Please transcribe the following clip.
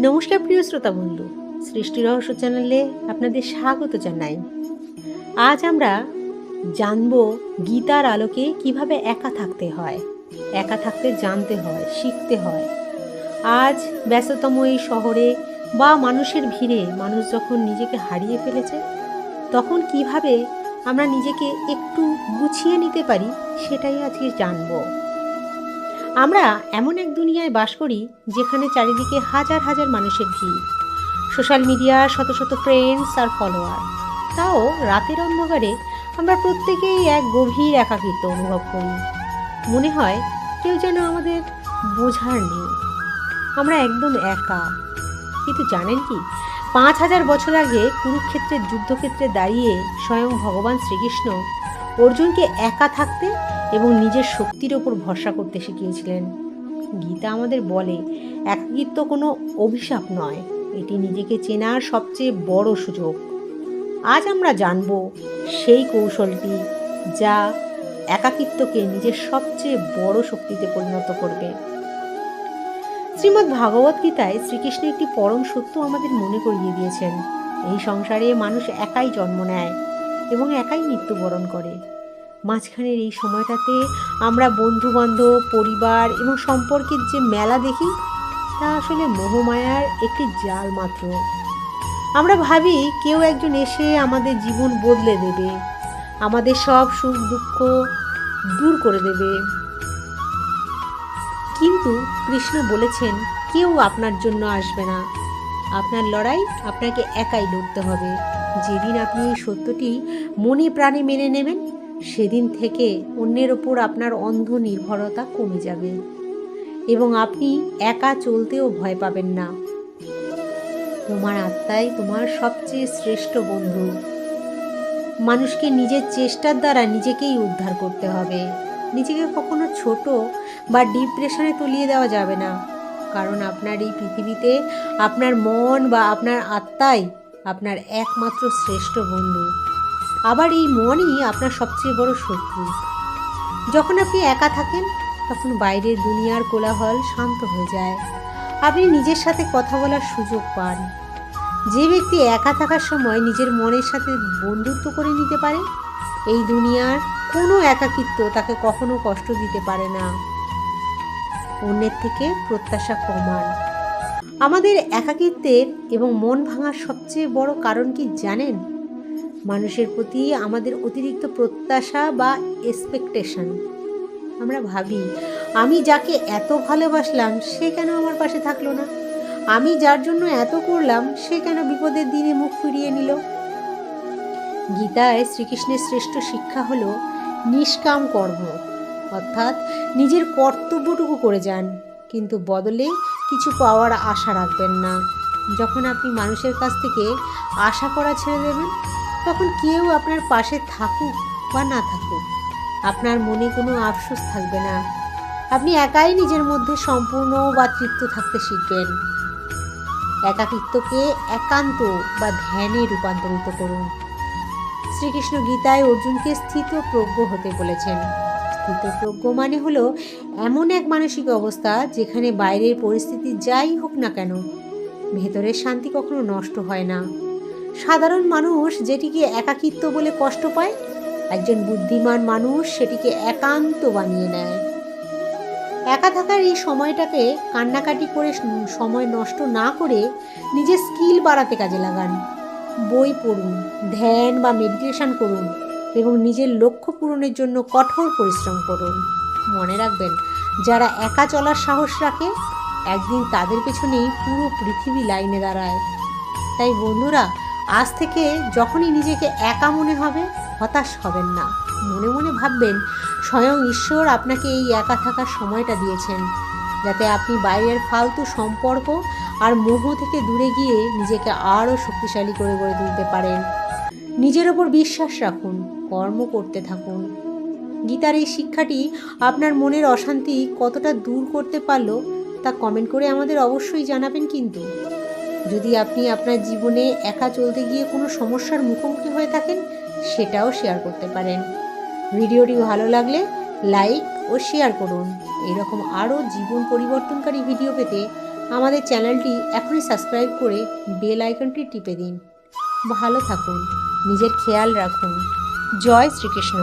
নমস্কার প্রিয় শ্রোতা বন্ধু, সৃষ্টি রহস্য চ্যানেলে আপনাদের স্বাগত জানাই। আজ আমরা জানব গীতার আলোকে কিভাবে একা থাকতে হয়, একা থাকতে জানতে হয়, শিখতে হয়। আজ ব্যস্ততম এই শহরে বা মানুষের ভিড়ে মানুষ যখন নিজেকে হারিয়ে ফেলেছে, তখন কিভাবে আমরা নিজেকে একটু গুছিয়ে নিতে পারি সেটাই আজকে জানবো। আমরা এমন এক দুনিয়ায় বাস করি যেখানে চারিদিকে হাজার হাজার মানুষের ভিড়, সোশ্যাল মিডিয়া, শত শত ফ্রেন্ডস আর ফলোয়ার। তাও রাতের অন্ধকারে আমরা প্রত্যেকেই এক গভীর একাকিত্ব অনুভব করি। মনে হয় কেউ যেন আমাদের বোঝার নেই, আমরা একদম একা। কিন্তু জানেন কি, 5,000 বছর আগে কুরুক্ষেত্রের যুদ্ধক্ষেত্রে দাঁড়িয়ে স্বয়ং ভগবান শ্রীকৃষ্ণ অর্জুনকে একা থাকতে এবং নিজের শক্তির ওপর ভরসা করতে শিখিয়েছিলেন। গীতা আমাদের বলে, একাকিত্ব কোনো অভিশাপ নয়, এটি নিজেকে চেনার সবচেয়ে বড় সুযোগ। আজ আমরা জানব সেই কৌশলটি যা একাকিত্বকে নিজের সবচেয়ে বড় শক্তিতে পরিণত করবে। শ্রীমদ্ ভাগবত গীতায় শ্রীকৃষ্ণ একটি পরম সত্য আমাদের মনে করিয়ে দিয়েছেন। এই সংসারে মানুষ একাই জন্ম নেয় এবং একাই মৃত্যুবরণ করে। মাঝখানের এই সময়টাতে আমরা বন্ধুবান্ধব, পরিবার এবং সম্পর্কের যে মেলা দেখি, তা আসলে মোহমায়ার একটি জাল মাত্র। আমরা ভাবি কেউ একজন এসে আমাদের জীবন বদলে দেবে, আমাদের সব সুখ দুঃখ দূর করে দেবে। কিন্তু কৃষ্ণ বলেছেন, কেউ আপনার জন্য আসবে না। আপনার লড়াই আপনাকে একাই লড়তে হবে। যেদিন আপনি এই সত্যটি মনে প্রাণে মেনে নেবেন, সেদিন থেকে অন্যের ওপর আপনার অন্ধ নির্ভরতা কমে যাবে এবং আপনি একা চলতেও ভয় পাবেন না। তোমার আত্মাই তোমার সবচেয়ে শ্রেষ্ঠ বন্ধু। মানুষকে নিজের চেষ্টার দ্বারা নিজেকেই উদ্ধার করতে হবে। নিজেকে কখনো ছোট বা ডিপ্রেশনে তলিয়ে দেওয়া যাবে না, কারণ আপনার এই পৃথিবীতে আপনার মন বা আপনার আত্মাই আপনার একমাত্র শ্রেষ্ঠ বন্ধু। আবার এই মনই আপনার সবচেয়ে বড় শত্রু। যখন আপনি একা থাকেন, তখন বাইরের দুনিয়ার কোলাহল শান্ত হয়ে যায়। আপনি নিজের সাথে কথা বলার সুযোগ পান। যে ব্যক্তি একা থাকার সময় নিজের মনের সাথে বন্ধুত্ব করে নিতে পারে, এই দুনিয়ার কোনো একাকিত্ব তাকে কখনো কষ্ট দিতে পারে না। অন্যের থেকে প্রত্যাশা কমান। আমাদের একাকিত্বের এবং মন ভাঙার সবচেয়ে বড় কারণ কি জানেন? মানুষের প্রতি আমাদের অতিরিক্ত প্রত্যাশা বা এক্সপেকটেশন। আমরা ভাবি, আমি যাকে এত ভালোবাসলাম সে কেন আমার পাশে থাকলো না? আমি যার জন্য এত করলাম সে কেন বিপদের দিনে মুখ ফিরিয়ে নিল? গীতায় শ্রীকৃষ্ণের শ্রেষ্ঠ শিক্ষা হলো নিষ্কাম কর্ম, অর্থাৎ নিজের কর্তব্যটুকু করে যান, কিন্তু বদলে কিছু পাওয়ার আশা রাখবেন না। যখন আপনি মানুষের কাছ থেকে আশা করা ছেড়ে দেবেন, তখন কেউ আপনার পাশে থাকুক বা না থাকুক, আপনার মনে কোনো আফসোস থাকবে না। আপনি একাই নিজের মধ্যে সম্পূর্ণ বা তৃপ্ত থাকতে শিখবেন। একাকিত্বকে একান্ত বা ধ্যানে রূপান্তরিত করুন। শ্রীকৃষ্ণ গীতায় অর্জুনকে স্থিতপ্রজ্ঞ হতে বলেছেন। স্থিতপ্রজ্ঞ মানে হলো এমন এক মানসিক অবস্থা যেখানে বাইরের পরিস্থিতি যাই হোক না কেন, ভেতরের শান্তি কখনো নষ্ট হয় না। সাধারণ মানুষ যেটিকে একাকিত্ব বলে কষ্ট পায়, একজন বুদ্ধিমান মানুষ সেটিকে একান্ত বানিয়ে নেয়। একা থাকার এই সময়টাকে কান্নাকাটি করে সময় নষ্ট না করে নিজের স্কিল বাড়াতে কাজে লাগান। বই পড়ুন, ধ্যান বা মেডিটেশন করুন এবং নিজের লক্ষ্য পূরণের জন্য কঠোর পরিশ্রম করুন। মনে রাখবেন, যারা একা চলার সাহস রাখে, একদিন তাদের পেছনেই পুরো পৃথিবী লাইনে দাঁড়ায়। তাই বন্ধুরা, আজ থেকে যখনই নিজেকে একা মনে হবে, হতাশ হবেন না। মনে মনে ভাববেন, স্বয়ং ঈশ্বর আপনাকে এই একা থাকার সময়টা দিয়েছেন, যাতে আপনি বাইরের ফালতু সম্পর্ক আর মোহ থেকে দূরে গিয়ে নিজেকে আরও শক্তিশালী করে গড়ে তুলতে পারেন। নিজের ওপর বিশ্বাস রাখুন, কর্ম করতে থাকুন। গীতার এই শিক্ষাটি আপনার মনের অশান্তি কতটা দূর করতে পারলো তা কমেন্ট করে আমাদের অবশ্যই জানাবেন। কিন্তু যদি আপনি আপনার জীবনে একা চলতে গিয়ে কোনো সমস্যার মুখোমুখি হয়ে থাকেন, সেটাও শেয়ার করতে পারেন। ভিডিওটি ভালো লাগলে লাইক ও শেয়ার করুন। এরকম আরও জীবন পরিবর্তনকারী ভিডিও পেতে আমাদের চ্যানেলটি এখনই সাবস্ক্রাইব করে বেল আইকনটি টিপে দিন। ভালো থাকুন, নিজের খেয়াল রাখুন। জয় শ্রীকৃষ্ণ।